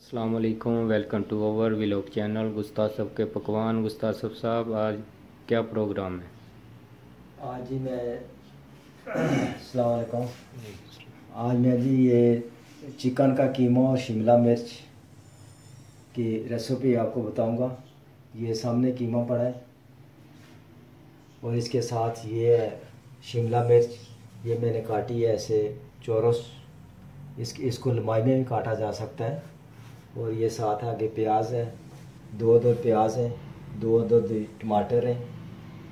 अस्सलाम वालेकुम, welcome to our vlog channel Gustad साहब के पकवान। गुस्ताद साहब आज क्या प्रोग्राम है? आज जी मैं अस्सलाम वालेकुम। आज मैं जी ये चिकन का कीमा और शिमला मिर्च की रेसिपी आपको बताऊंगा। ये सामने कीमा पड़ा है और इसके साथ ये है शिमला मिर्च। ये मैंने काटी है ऐसे चौरस, इसको लंबाई में भी काटा जा सकता है। और ये साथ आगे प्याज है, दो प्याज हैं, दो टमाटर हैं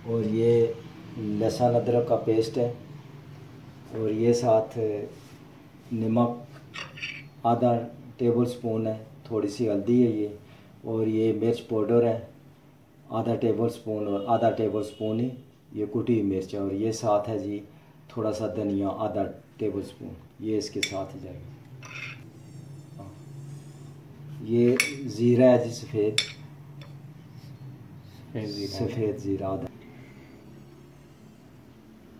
और ये लहसुन अदरक का पेस्ट है। और ये साथ नमक आधा टेबल स्पून है, थोड़ी सी हल्दी है ये, और ये मिर्च पाउडर है आधा टेबल स्पून, और आधा टेबल स्पून ही ये कुटी हुई मिर्च है। और ये साथ है जी थोड़ा सा धनिया आधा टेबल स्पून, ये इसके साथ ही जाएगा। ये ज़ीरा है जी सफ़ेद ज़ीरा आधा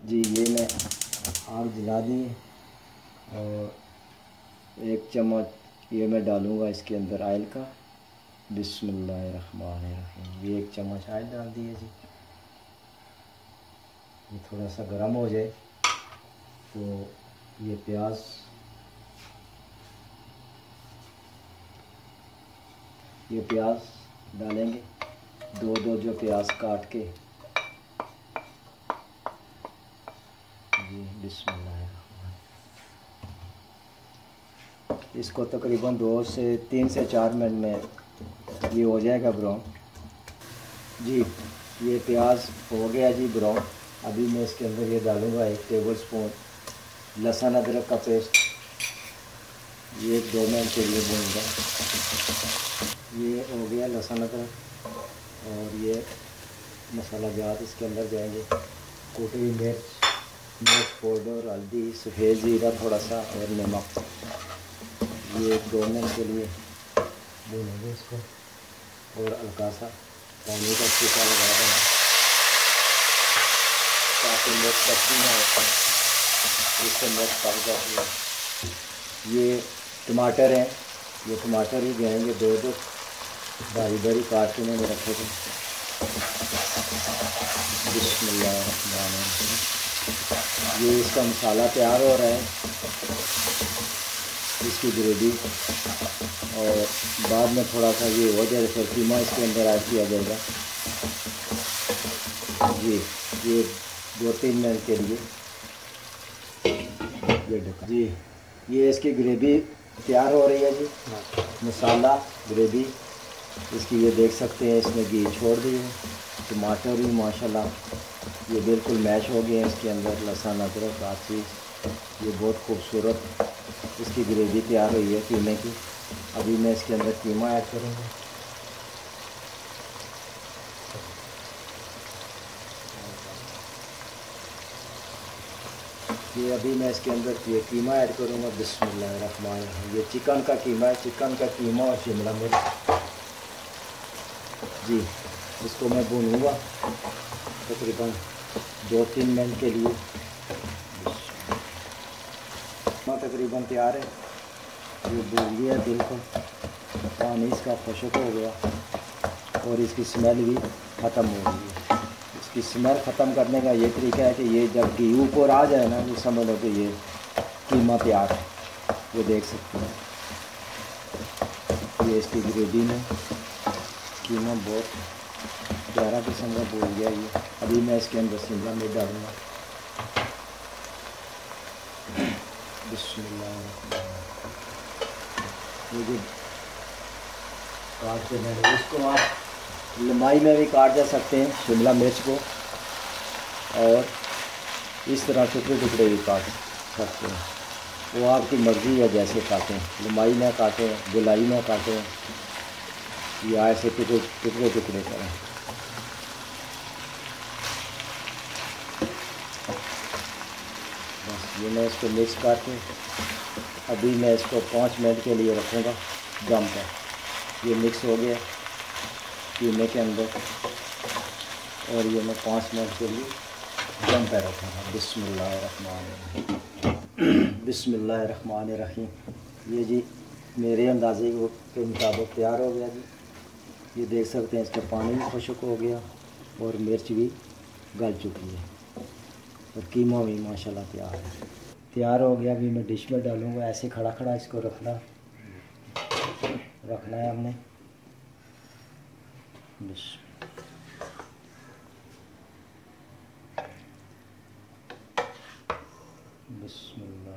जी। ये मैं आग जला दी और एक चम्मच ये मैं डालूँगा इसके अंदर ऑयल का। बिस्मिल्लाहिर्रहमानिर्रहीम। ये एक चम्मच ऑयल डाल दिए जी। ये थोड़ा सा गर्म हो जाए तो ये प्याज डालेंगे, दो जो प्याज काट के जी। बिस्मिल्लाह। इसको तकरीबन 2 से 3 से 4 मिनट में ये हो जाएगा ब्राउन जी। ये प्याज हो गया जी ब्राउन। अभी मैं इसके अंदर ये डालूँगा 1 टेबल स्पून लहसुन अदरक का पेस्ट। ये 2 मिनट के लिए भूनूंगा। ये हो गया लहसुन अदरक और ये मसाला जात इसके अंदर जाएंगे। कुटी हुई मिर्च पाउडर, हल्दी, सफ़ेद ज़ीरा थोड़ा सा और नमक। ये 2 मिनट के लिए भूनेंगे इसको और हल्का सा पानी का छींटा लगा देंगे ताकि मिर्च कच्ची ना हो, इससे मिर्च पक जाती है। ये टमाटर हैं, ये टमाटर ही जाएंगे 2 बारी काट के मैंने रखे थे। बिस्मिल्लाहिर्रहमानिर्रहीम। ये इसका मसाला तैयार हो रहा है, इसकी ग्रेवी, और बाद में थोड़ा सा ये हो जाए फिर कीमा इसके अंदर ऐड किया जाएगा जी। ये 2-3 मिनट के लिए ये ढका जी। ये इसकी ग्रेवी तैयार हो रही है जी। मसाला ग्रेवी इसकी ये देख सकते हैं, इसमें घी छोड़ दी है। टमाटर भी माशाल्लाह ये बिल्कुल मैश हो गए हैं इसके अंदर, लहसुन अदरक हर चीज़। ये बहुत खूबसूरत इसकी ग्रेवी तैयार हुई है कीमे की। अभी मैं इसके अंदर कीमा ऐड करूँगा। ये अभी मैं इसके अंदर ये कीमा ऐड करूँगा। बिस्मिल्लाहिर्रहमानिर्रहीम। ये चिकन का कीमा है, चिकन का कीमा और शिमला मिर्च जी। इसको मैं भूनूँगा तकरीबन 2-3 मिनट के लिए। तकरीबन तैयार है, ये भून गया बिल्कुल, पानी इसका खुश्क हो गया और इसकी स्मेल भी ख़त्म हो गई है। इसकी स्मेल ख़त्म करने का ये तरीका है कि ये जब घी ऊपर आ जाए ना, ये समझ लो कि ये कीमा तैयार है। ये देख सकते हैं, ये इसकी ग्रेवी में कीमा बहुत प्यारा किस्म का भून गया ये। अभी मैं इसके अंदर शिमला मिर्च डालूँगा। बिस्मिल्लाह। ये जो काट के मैंने, इसको आप लंबाई में भी काट जा सकते हैं शिमला मिर्च को, और इस तरह टुकड़े भी काट सकते हैं। वो आपकी मर्ज़ी है जैसे काटें, लंबाई में काटें, गोलाई में काटें, या ऐसे टुकड़े करें। बस ये मैं इसको मिक्स करके अभी मैं इसको 5 मिनट के लिए रखूँगा दम पर। ये मिक्स हो गया कीमे के अंदर और ये मैं 5 मिनट के लिए दम पर रखूँगा। बिस्मिल्लाहिर्रहमानिर्रहीम। बिस्मिल्लाहिर्रहमानिर्रहीम। ये जी मेरे अंदाजे के मुताबिक तैयार हो गया जी। ये देख सकते हैं इसका पानी भी खुश्क हो गया और मिर्च भी गल चुकी है और कीमा भी माशाल्लाह तैयार हो गया। अभी मैं डिश में डालूँगा। ऐसे खड़ा खड़ा इसको रखना है हमने। बिस्मिल्लाह।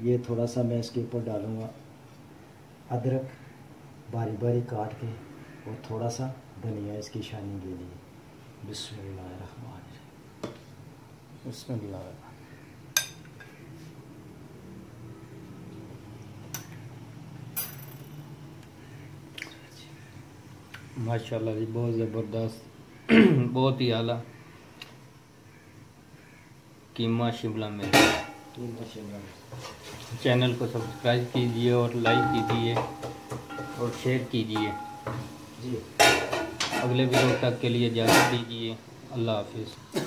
ये थोड़ा सा मैं इसके ऊपर डालूँगा अदरक बारी बारी काट के और थोड़ा सा धनिया इसकी शाइनिंग के लिए। बिस्मिल्लाह। माशाल्लाह जी, बहुत ज़बरदस्त बहुत ही आला कीमा शिमला मिर्च। चैनल को सब्सक्राइब कीजिए और लाइक कीजिए और शेयर कीजिए जी। अगले वीडियो तक के लिए इजाज़त दीजिए। अल्लाह हाफिज़।